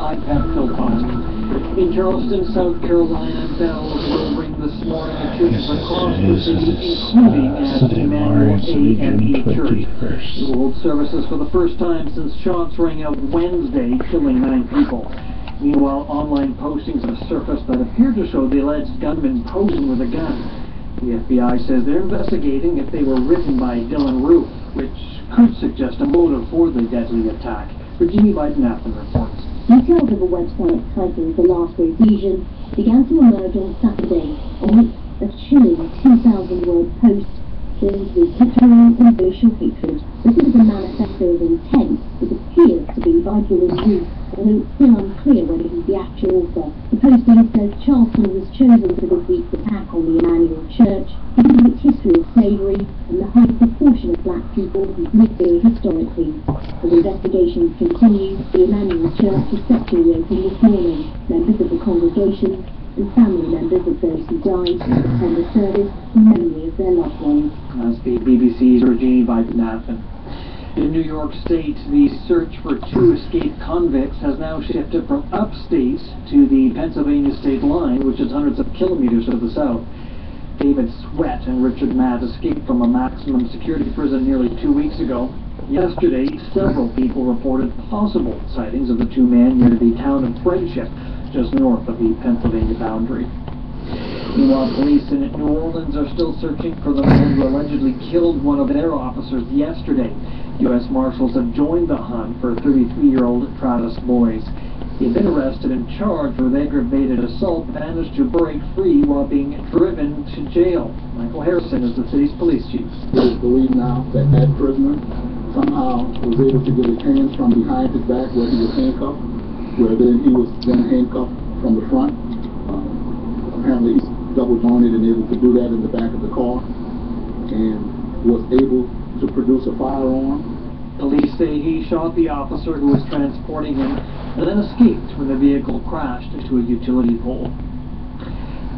I'm Pat Philpott. In Charleston, South Carolina, bells will ring this morning at churches across the city, including at Emmanuel AME Church. It will hold services for the first time since shots rang out Wednesday, killing 9 people. Meanwhile, online postings have surfaced that appear to show the alleged gunman posing with a gun. The FBI says they're investigating if they were written by Dylan Roof, which could suggest a motive for the deadly attack. Virginia Biden-Nathan reports. Details of a website titled The Last Cohesion began to emerge on Saturday on a chilling 2,000-word post filled with pictorial and racial hatred. This is a manifesto of intent that appears to be by Dylan Roof, although it's still unclear whether he's the actual author. The posting says Charleston was chosen for this week's attack on the Emmanuel Church because of its history of slavery and the high proportion of black people who've lived there historically. As investigations continue, the Emmanuel Church is set to reopen this morning. Members of the congregation and family members of those who died attend the service in memory of their loved ones. That's the BBC's Virginia Biden-Nathan. In New York State, the search for 2 escaped convicts has now shifted from upstate to the Pennsylvania state line, which is hundreds of kilometers to the south. David Sweat and Richard Matt escaped from a maximum security prison nearly 2 weeks ago. Yesterday, several people reported possible sightings of the 2 men near the town of Friendship, just north of the Pennsylvania boundary. Meanwhile, police in New Orleans are still searching for the man who allegedly killed one of their officers yesterday. U.S. Marshals have joined the hunt for 33-year-old Travis Boyes. He had been arrested and charged with aggravated assault, but managed to break free while being driven to jail. Michael Harrison is the city's police chief. It is believed now that that prisoner somehow was able to get his hands from behind his back where he was handcuffed, where then he was then handcuffed from the front. Apparently he's double jointed and able to do that in the back of the car, and was able to produce a firearm. Police say he shot the officer who was transporting him and then escaped when the vehicle crashed into a utility pole.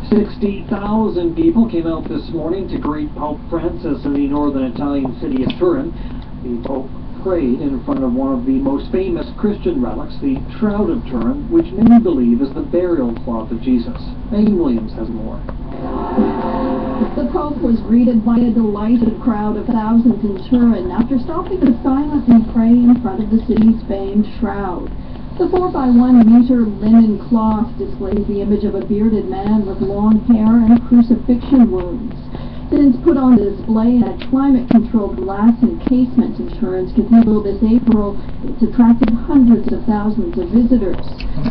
60,000 people came out this morning to greet Pope Francis in the northern Italian city of Turin. The Pope prayed in front of one of the most famous Christian relics, the Shroud of Turin, which many believe is the burial cloth of Jesus. Megan Williams has more. The Pope was greeted by a delighted crowd of thousands in Turin after stopping to silently pray in front of the city's famed shroud. The 4x1 meter linen cloth displays the image of a bearded man with long hair and crucifixion wounds. Since put on display in a climate-controlled glass encasement in Turin's cathedral this April, it's attracted hundreds of thousands of visitors.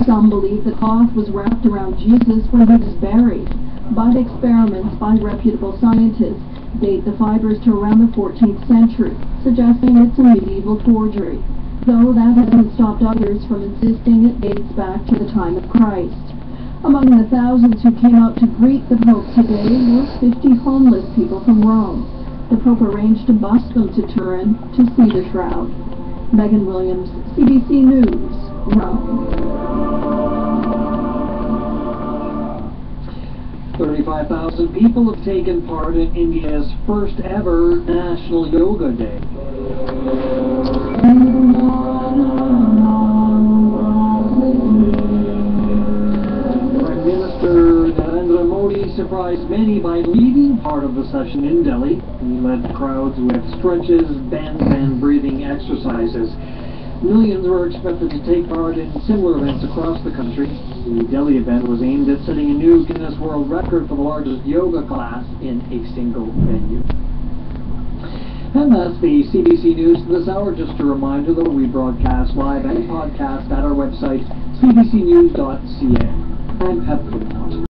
Some believe the cloth was wrapped around Jesus when he was buried, but experiments by reputable scientists date the fibers to around the 14th century, suggesting it's a medieval forgery, though that hasn't stopped others from insisting it dates back to the time of Christ. Among the thousands who came out to greet the Pope today were 50 homeless people from Rome. The Pope arranged to bus them to Turin to see the shroud. Megan Williams, CBC News, Rome. 35,000 people have taken part in India's first ever National Yoga Day. Prime Minister Narendra Modi surprised many by leading part of the session in Delhi. He led crowds with stretches, bends, and breathing exercises. Millions were expected to take part in similar events across the country. The Delhi event was aimed at setting a new Guinness World Record for the largest yoga class in a single venue. And that's the CBC News this hour. Just a reminder, though, we broadcast live and podcast at our website, cbcnews.ca. I'm Pat Philpott.